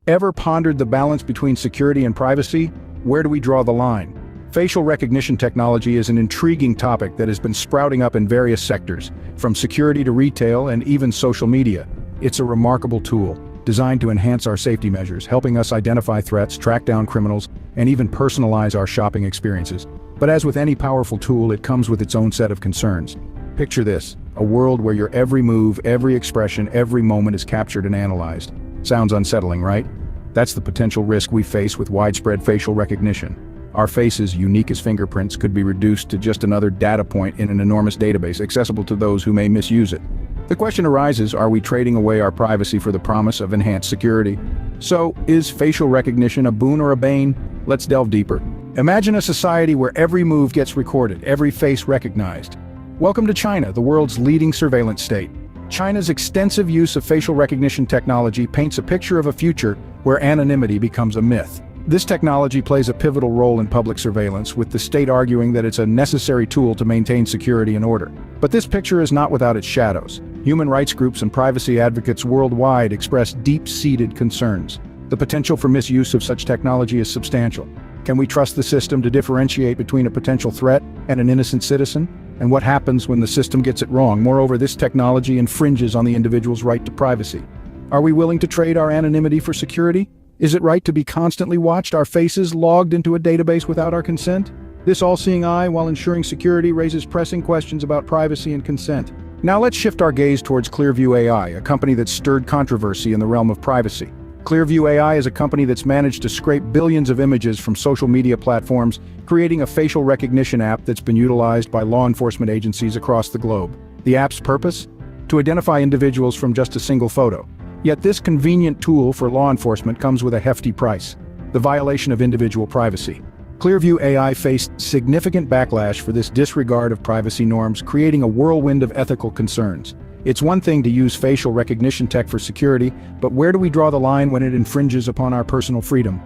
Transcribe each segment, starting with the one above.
Ever pondered the balance between security and privacy? Where do we draw the line? Facial recognition technology is an intriguing topic that has been sprouting up in various sectors, from security to retail and even social media. It's a remarkable tool, designed to enhance our safety measures, helping us identify threats, track down criminals, and even personalize our shopping experiences. But as with any powerful tool, it comes with its own set of concerns. Picture this, a world where your every move, every expression, every moment is captured and analyzed. Sounds unsettling, right? That's the potential risk we face with widespread facial recognition. Our faces, unique as fingerprints, could be reduced to just another data point in an enormous database, accessible to those who may misuse it. The question arises, are we trading away our privacy for the promise of enhanced security? So, is facial recognition a boon or a bane? Let's delve deeper. Imagine a society where every move gets recorded, every face recognized. Welcome to China, the world's leading surveillance state. China's extensive use of facial recognition technology paints a picture of a future where anonymity becomes a myth. This technology plays a pivotal role in public surveillance, with the state arguing that it's a necessary tool to maintain security and order. But this picture is not without its shadows. Human rights groups and privacy advocates worldwide express deep-seated concerns. The potential for misuse of such technology is substantial. Can we trust the system to differentiate between a potential threat and an innocent citizen? And what happens when the system gets it wrong? Moreover, this technology infringes on the individual's right to privacy. Are we willing to trade our anonymity for security? Is it right to be constantly watched, our faces logged into a database without our consent? This all-seeing eye, while ensuring security, raises pressing questions about privacy and consent. Now let's shift our gaze towards Clearview AI, a company that's stirred controversy in the realm of privacy. Clearview AI is a company that's managed to scrape billions of images from social media platforms, creating a facial recognition app that's been utilized by law enforcement agencies across the globe. The app's purpose? To identify individuals from just a single photo. Yet this convenient tool for law enforcement comes with a hefty price: the violation of individual privacy. Clearview AI faced significant backlash for this disregard of privacy norms, creating a whirlwind of ethical concerns. It's one thing to use facial recognition tech for security, but where do we draw the line when it infringes upon our personal freedom?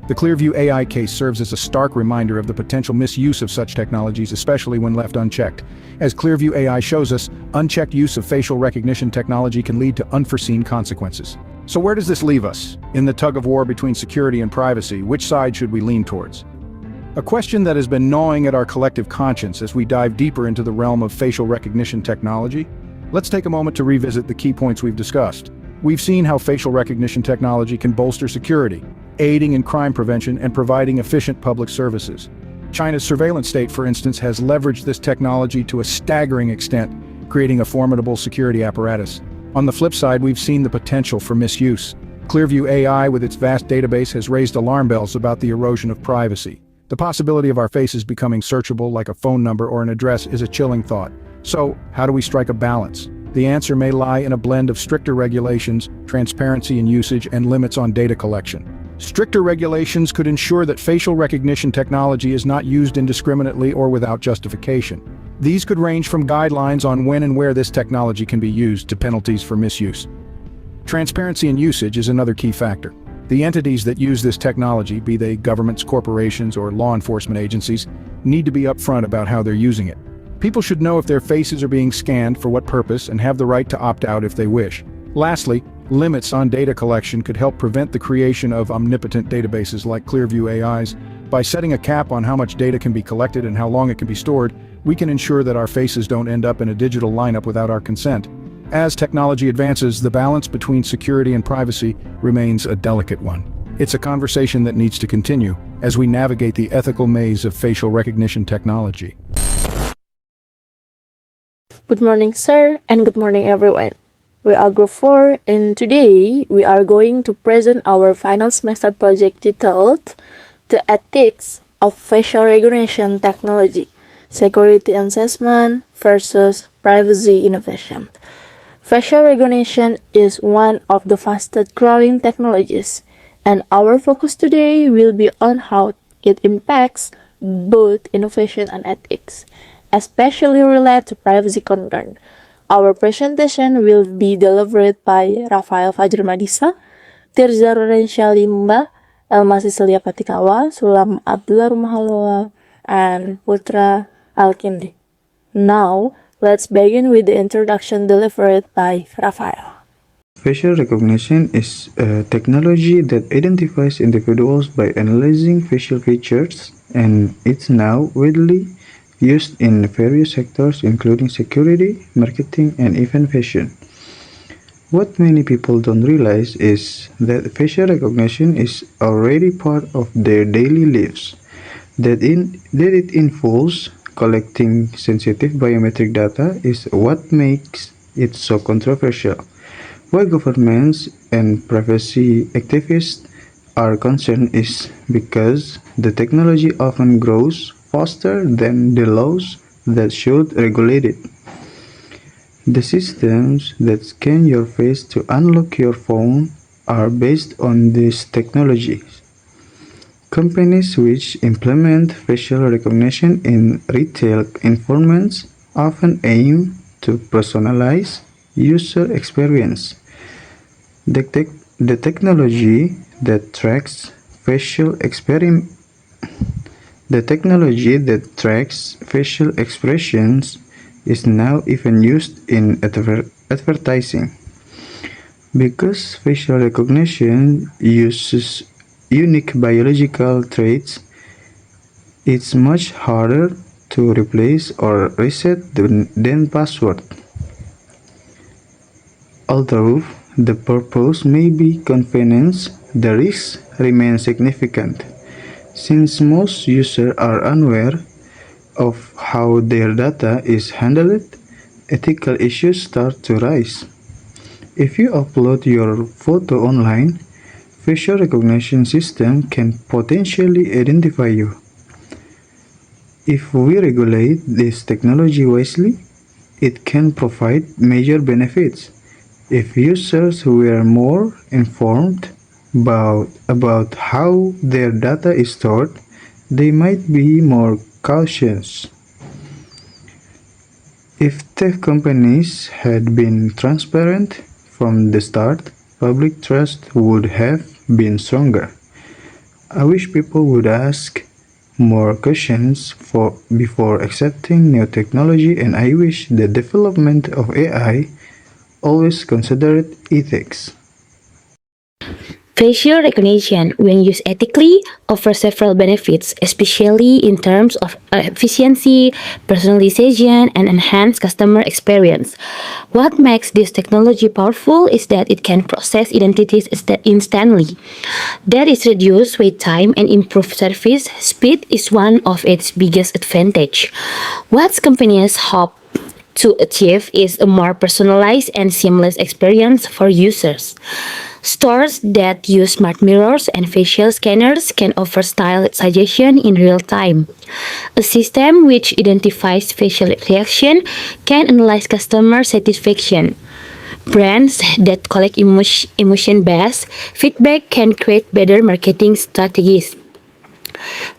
The Clearview AI case serves as a stark reminder of the potential misuse of such technologies, especially when left unchecked. As Clearview AI shows us, unchecked use of facial recognition technology can lead to unforeseen consequences. So where does this leave us? In the tug-of-war between security and privacy, which side should we lean towards? A question that has been gnawing at our collective conscience as we dive deeper into the realm of facial recognition technology. Let's take a moment to revisit the key points we've discussed. We've seen how facial recognition technology can bolster security, aiding in crime prevention and providing efficient public services. China's surveillance state, for instance, has leveraged this technology to a staggering extent, creating a formidable security apparatus. On the flip side, we've seen the potential for misuse. Clearview AI, with its vast database, has raised alarm bells about the erosion of privacy. The possibility of our faces becoming searchable like a phone number or an address is a chilling thought. So, how do we strike a balance? The answer may lie in a blend of stricter regulations, transparency in usage, and limits on data collection. Stricter regulations could ensure that facial recognition technology is not used indiscriminately or without justification. These could range from guidelines on when and where this technology can be used to penalties for misuse. Transparency in usage is another key factor. The entities that use this technology, be they governments, corporations, or law enforcement agencies, need to be upfront about how they're using it. People should know if their faces are being scanned, for what purpose, and have the right to opt out if they wish. Lastly, limits on data collection could help prevent the creation of omnipotent databases like Clearview AI's. By setting a cap on how much data can be collected and how long it can be stored, we can ensure that our faces don't end up in a digital lineup without our consent. As technology advances, the balance between security and privacy remains a delicate one. It's a conversation that needs to continue as we navigate the ethical maze of facial recognition technology. Good morning, sir, and good morning, everyone. We are Group 4, and today we are going to present our final semester project titled The Ethics of Facial Recognition Technology, Security Assessment versus Privacy Innovation. Facial recognition is one of the fastest growing technologies, and our focus today will be on how it impacts both innovation and ethics, especially related to privacy concern. Our presentation will be delivered by Rafael Fajr Madisa, Tirza Rorensha Limba, Elma Cecilia Patikawa, Sulam Abdullah Rumahaloa, and Putra Alkindi. Now, let's begin with the introduction delivered by Rafael. Facial recognition is a technology that identifies individuals by analyzing facial features, and it's now widely used in various sectors including security, marketing, and even fashion. What many people don't realize is that facial recognition is already part of their daily lives, that it involves collecting sensitive biometric data is what makes it so controversial. Why governments and privacy activists are concerned is because the technology often grows faster than the laws that should regulate it. The systems that scan your face to unlock your phone are based on this technology. Companies which implement facial recognition in retail environments often aim to personalize user experience. The, tech- the technology that tracks facial experim- the technology that tracks facial expressions is now even used in advertising. Because facial recognition uses unique biological traits, it's much harder to replace or reset than password. Although the purpose may be convenience, the risks remain significant. Since most users are unaware of how their data is handled, ethical issues start to rise. If you upload your photo online, facial recognition system can potentially identify you. If we regulate this technology wisely, it can provide major benefits. If users were more informed about how their data is stored, they might be more cautious. If tech companies had been transparent from the start, public trust would have been stronger. I wish people would ask more questions before accepting new technology, and I wish the development of AI always considered ethics. Facial recognition, when used ethically, offers several benefits, especially in terms of efficiency, personalization, and enhanced customer experience. What makes this technology powerful is that it can process identities instantly. That is reduced wait time and improved service speed is one of its biggest advantage. What companies hope to achieve is a more personalized and seamless experience for users. Stores that use smart mirrors and facial scanners can offer style suggestion in real time. A system which identifies facial reaction can analyze customer satisfaction. Brands that collect emotion-based feedback can create better marketing strategies.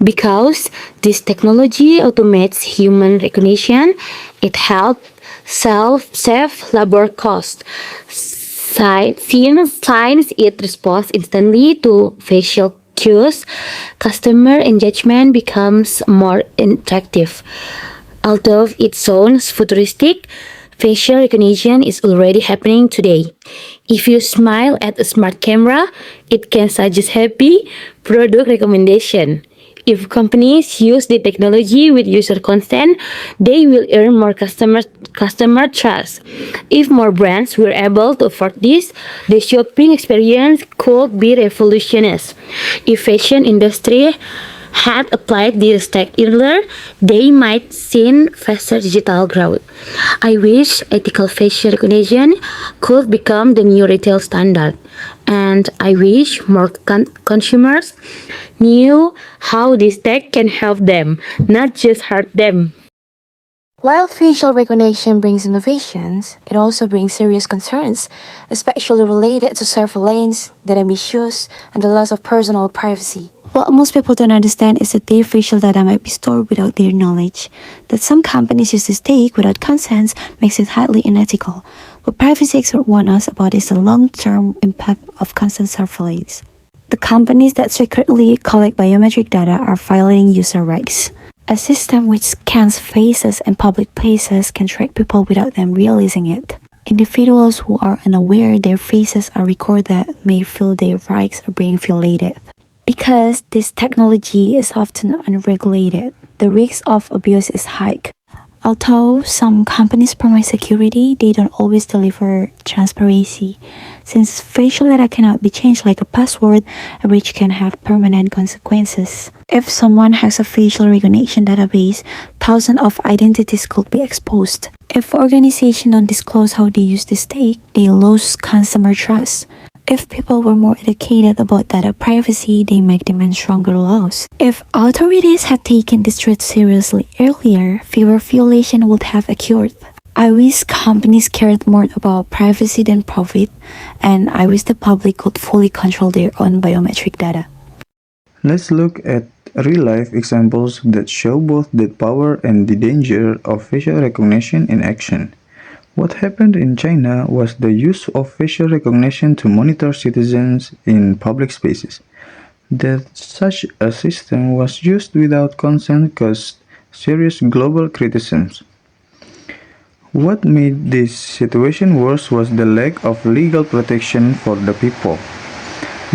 Because this technology automates human recognition, it helps save labor costs. Since it responds instantly to facial cues, customer engagement becomes more interactive. Although it sounds futuristic, facial recognition is already happening today. If you smile at a smart camera, it can suggest happy product recommendation. If companies use the technology with user consent, they will earn more customer trust. If more brands were able to afford this, the shopping experience could be revolutionized. If fashion industry had applied this tech earlier, they might see faster digital growth. I wish ethical facial recognition could become the new retail standard, and I wish more consumers knew how this tech can help them, not just hurt them. While facial recognition brings innovations, it also brings serious concerns, especially related to surveillance, data misuse, and the loss of personal privacy. What most people don't understand is that their facial data might be stored without their knowledge. That some companies use this tech without consent makes it highly unethical. What privacy experts warn us about is the long-term impact of constant surveillance. The companies that secretly collect biometric data are violating user rights. A system which scans faces in public places can track people without them realizing it. Individuals who are unaware their faces are recorded may feel their rights are being violated. Because this technology is often unregulated, the risk of abuse is high. Although some companies promise security, they don't always deliver transparency. Since facial data cannot be changed like a password, a breach can have permanent consequences. If someone hacks a facial recognition database, thousands of identities could be exposed. If organizations don't disclose how they use this data, they lose customer trust. If people were more educated about data privacy, they might demand stronger laws. If authorities had taken this threat seriously earlier, fewer violations would have occurred. I wish companies cared more about privacy than profit, and I wish the public could fully control their own biometric data. Let's look at real-life examples that show both the power and the danger of facial recognition in action. What happened in China was the use of facial recognition to monitor citizens in public spaces. That such a system was used without consent caused serious global criticisms. What made this situation worse was the lack of legal protection for the people.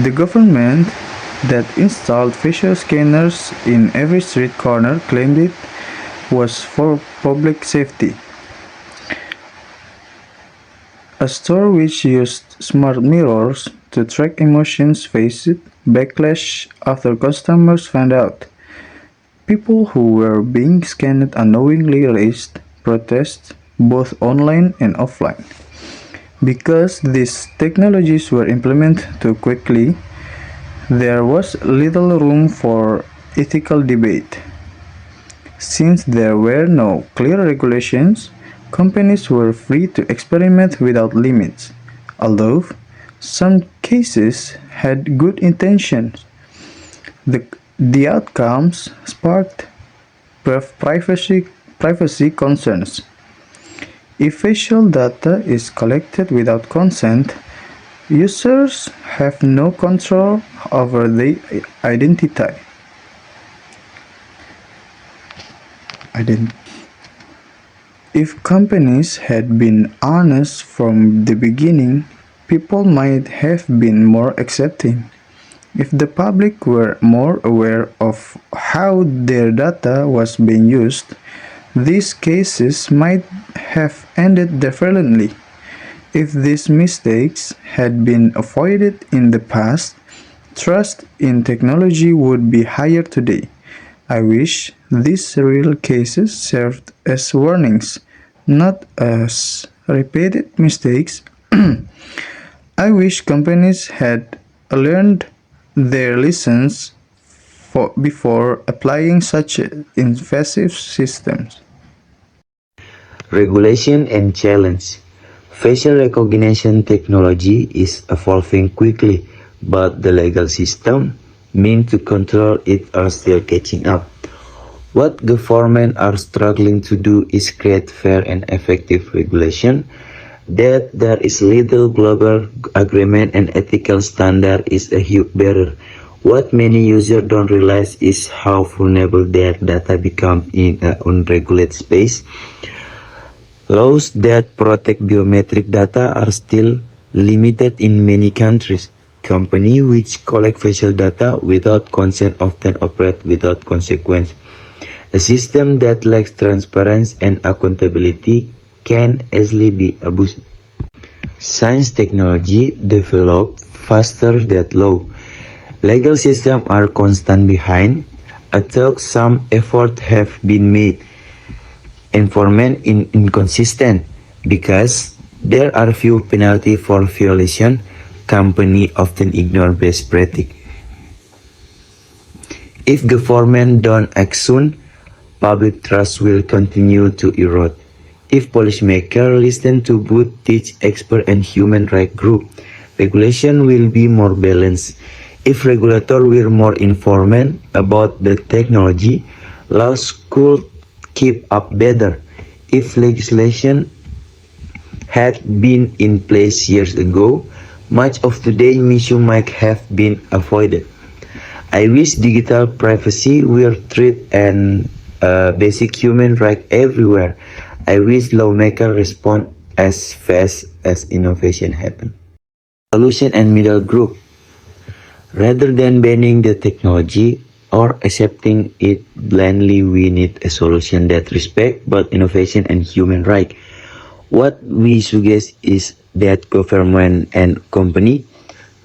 The government that installed facial scanners in every street corner claimed it was for public safety. A store which used smart mirrors to track emotions faced backlash after customers found out. People who were being scanned unknowingly raised protests both online and offline. Because these technologies were implemented too quickly, there was little room for ethical debate. Since there were no clear regulations, companies were free to experiment without limits, although some cases had good intentions. The outcomes sparked privacy concerns. If facial data is collected without consent, users have no control over the identity. If companies had been honest from the beginning, people might have been more accepting. If the public were more aware of how their data was being used, these cases might have ended differently. If these mistakes had been avoided in the past, trust in technology would be higher today. I wish these real cases served as warnings, not as repeated mistakes. I wish companies had learned their lessons before applying such invasive systems. Regulation and challenge. Facial recognition technology is evolving quickly, but the legal system meant to control it are still catching up. What governments are struggling to do is create fair and effective regulation. That there is little global agreement and ethical standard is a huge barrier. What many users don't realize is how vulnerable their data becomes in an unregulated space. Laws that protect biometric data are still limited in many countries. Companies which collect facial data without consent often operate without consequence. A system that lacks transparency and accountability can easily be abused. Science technology develop faster than law. Legal systems are constant behind, although some efforts have been made. Enforcement is inconsistent because there are few penalties for violation. Companies often ignore best practice. If government don't act soon, public trust will continue to erode. If policymakers listen to both teach experts and human rights groups, regulation will be more balanced. If regulators were more informed about the technology, laws could keep up better. If legislation had been in place years ago, much of today's issue might have been avoided. I wish digital privacy were treated as basic human right everywhere. I wish lawmakers respond as fast as innovation happens. Solution and middle group. Rather than banning the technology or accepting it blindly, we need a solution that respects both innovation and human rights. What we suggest is that government and company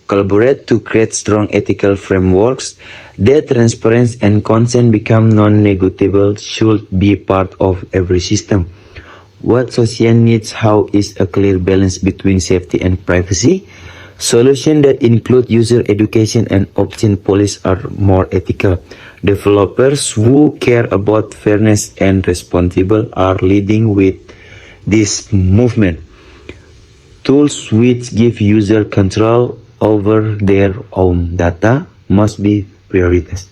collaborate to create strong ethical frameworks, that transparency and consent become non-negotiable should be part of every system. What social needs how is a clear balance between safety and privacy. Solutions that include user education and opt-in policies are more ethical. Developers who care about fairness and responsible are leading with this movement. Tools which give user control over their own data must be prioritized.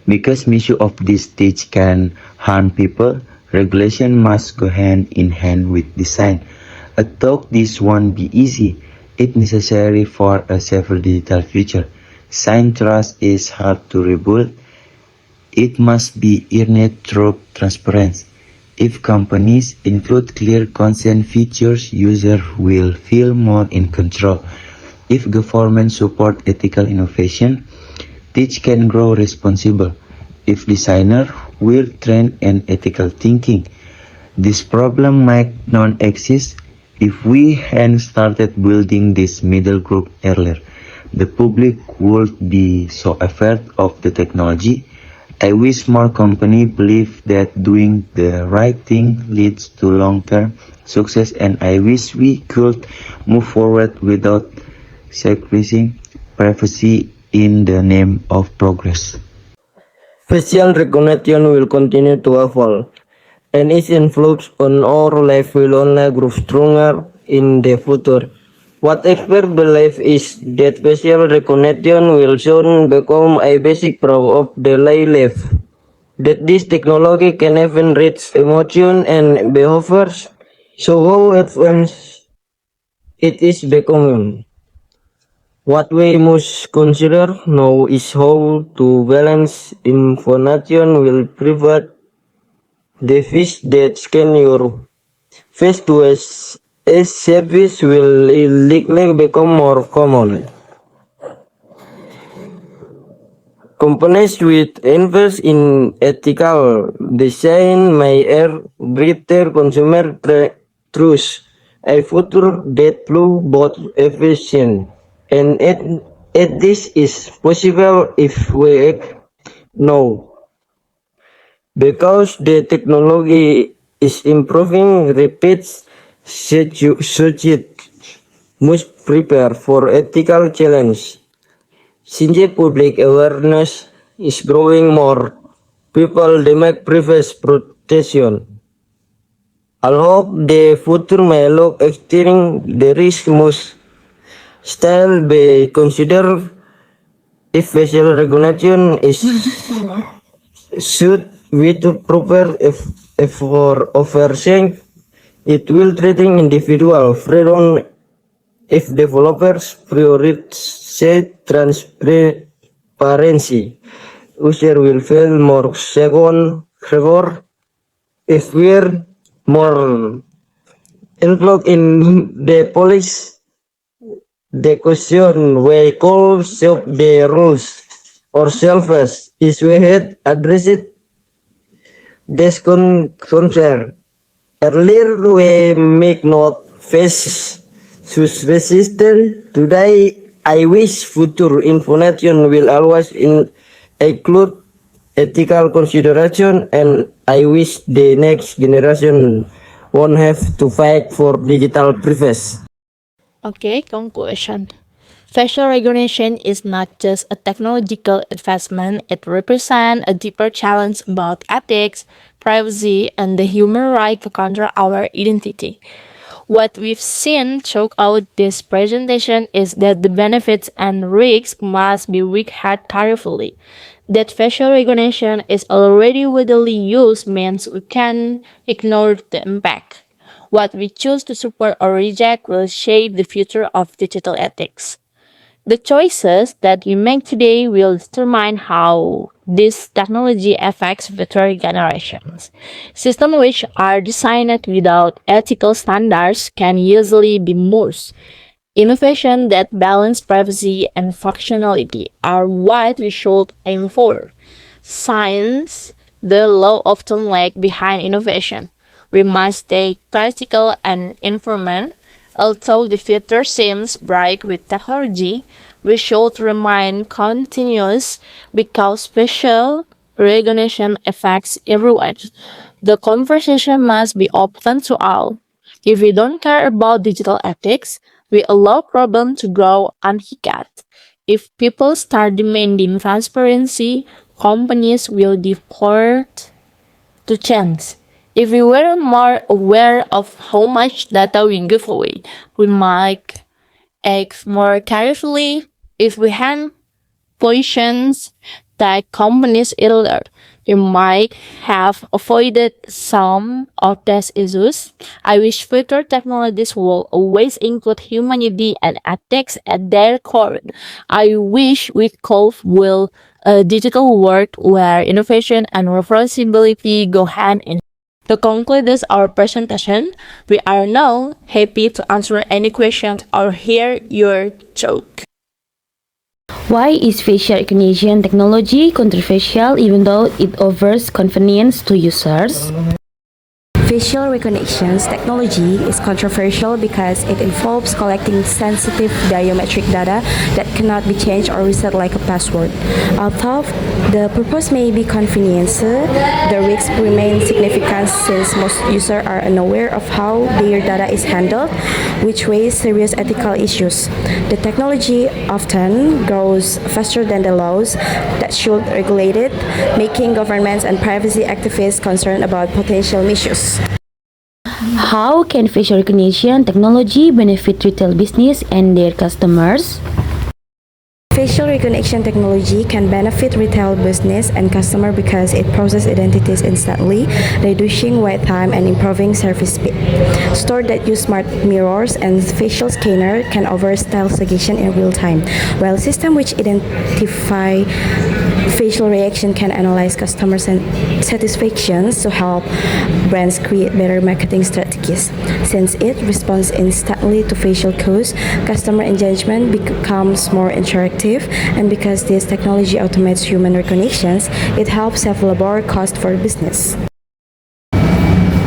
Because misuse of this stage can harm people, regulation must go hand in hand with design. A talk this won't be easy. It's necessary for a safer digital future. Sign trust is hard to rebuild. It must be earned through transparency. If companies include clear consent features, users will feel more in control. If governments support ethical innovation, teach can grow responsible. If designers will train in ethical thinking, this problem might not exist if we had started building this middle group earlier. The public would be so afraid of the technology. I wish more companies believe that doing the right thing leads to long-term success, and I wish we could move forward without sacrificing privacy in the name of progress. Facial recognition will continue to evolve, and its influence on our life will only grow stronger in the future. What experts believe is that facial recognition will soon become a basic part of daily life. That this technology can even reach emotion and behaviors. So how advanced it is becoming. What we must consider now is how to balance information will prevent the fish that scan your face to as service will likely become more common. Companies with invest in ethical design may earn greater consumer trust, a future that will both efficient and this is possible if we act now. Because the technology is improving repeats such must prepare for ethical challenge. Since public awareness is growing more, people demand privacy protection. I hope the future may look extreme. The risk must still be considered if facial recognition is should be to proper if for overseeing it will threaten individual freedom if developers prioritize transparency. User will feel more secure if we're more involved in the police. The question we call self the rules or selfish is we had addressed this concern. Earlier we make not face sus resistance. Today I wish future information will always include ethical consideration, and I wish the next generation won't have to fight for digital privacy. Okay, conclusion. Facial recognition is not just a technological advancement, it represents a deeper challenge about ethics, privacy, and the human right to control our identity. What we've seen throughout this presentation is that the benefits and risks must be weighed carefully. That facial recognition is already widely used means we can ignore the impact. What we choose to support or reject will shape the future of digital ethics. The choices that we make today will determine how this technology affects future generations. Systems which are designed without ethical standards can easily be morsed. Innovation that balance privacy and functionality are what we should aim for. Science, the law often lag behind innovation. We must stay critical and informed. Although the future seems bright with technology, we should remain continuous because special recognition affects everyone. The conversation must be open to all. If we don't care about digital ethics, we allow problems to grow unhindered. If people start demanding transparency, companies will default to chance. If we were more aware of how much data we give away, we might act more carefully. If we had positions that companies earlier, we might have avoided some of these issues. I wish future technologies will always include humanity and ethics at their core. I wish we could build a digital world where innovation and responsibility go hand in hand. To conclude this our presentation, we are now happy to answer any questions or hear your joke. Why is facial recognition technology controversial even though it offers convenience to users? Facial recognition technology is controversial because it involves collecting sensitive biometric data that cannot be changed or reset like a password. Although the purpose may be convenience, the risks remain significant since most users are unaware of how their data is handled, which raises serious ethical issues. The technology often grows faster than the laws that should regulate it, making governments and privacy activists concerned about potential misuse. How can facial recognition technology benefit retail business and their customers? Facial recognition technology can benefit retail business and customer because it processes identities instantly, reducing wait time and improving service speed. Stores that use smart mirrors and facial scanner can offer style suggestion in real time, while systems which identify facial reaction can analyze customer satisfactions to help brands create better marketing strategies. Since it responds instantly to facial cues, customer engagement becomes more interactive, and because this technology automates human recognitions, it helps save labor cost for business.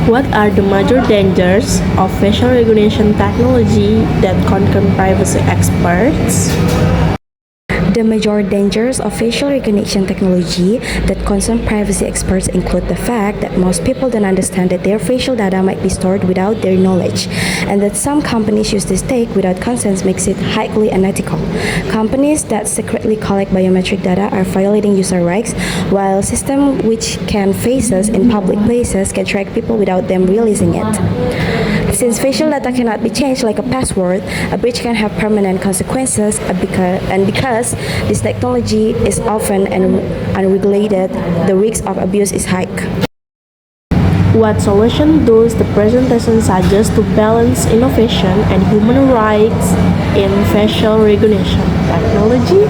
What are the major dangers of facial recognition technology that concern privacy experts? The major dangers of facial recognition technology that concern privacy experts include the fact that most people don't understand that their facial data might be stored without their knowledge, and that some companies use this tech without consent makes it highly unethical. Companies that secretly collect biometric data are violating user rights, while systems which can faces in public places can track people without them realizing it. Since facial data cannot be changed like a password, a breach can have permanent consequences, and because this technology is often unregulated, the risk of abuse is high. What solution does the presentation suggest to balance innovation and human rights in facial recognition technology?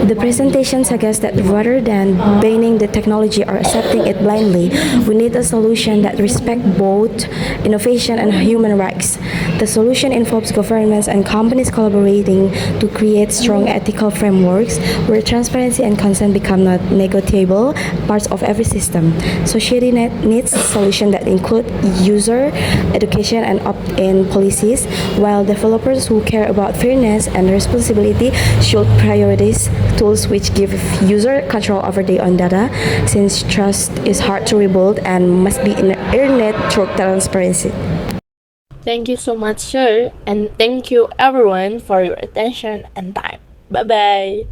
The presentation suggests that rather than banning the technology or accepting it blindly, we need a solution that respects both innovation and human rights. The solution involves governments and companies collaborating to create strong ethical frameworks where transparency and consent become not negotiable parts of every system. Society needs solutions that include user education and opt-in policies, while developers who care about fairness and responsibility should prioritize tools which give user control over their own data, since trust is hard to rebuild and must be earned through transparency. Thank you so much, sir, and thank you everyone for your attention and time. Bye bye.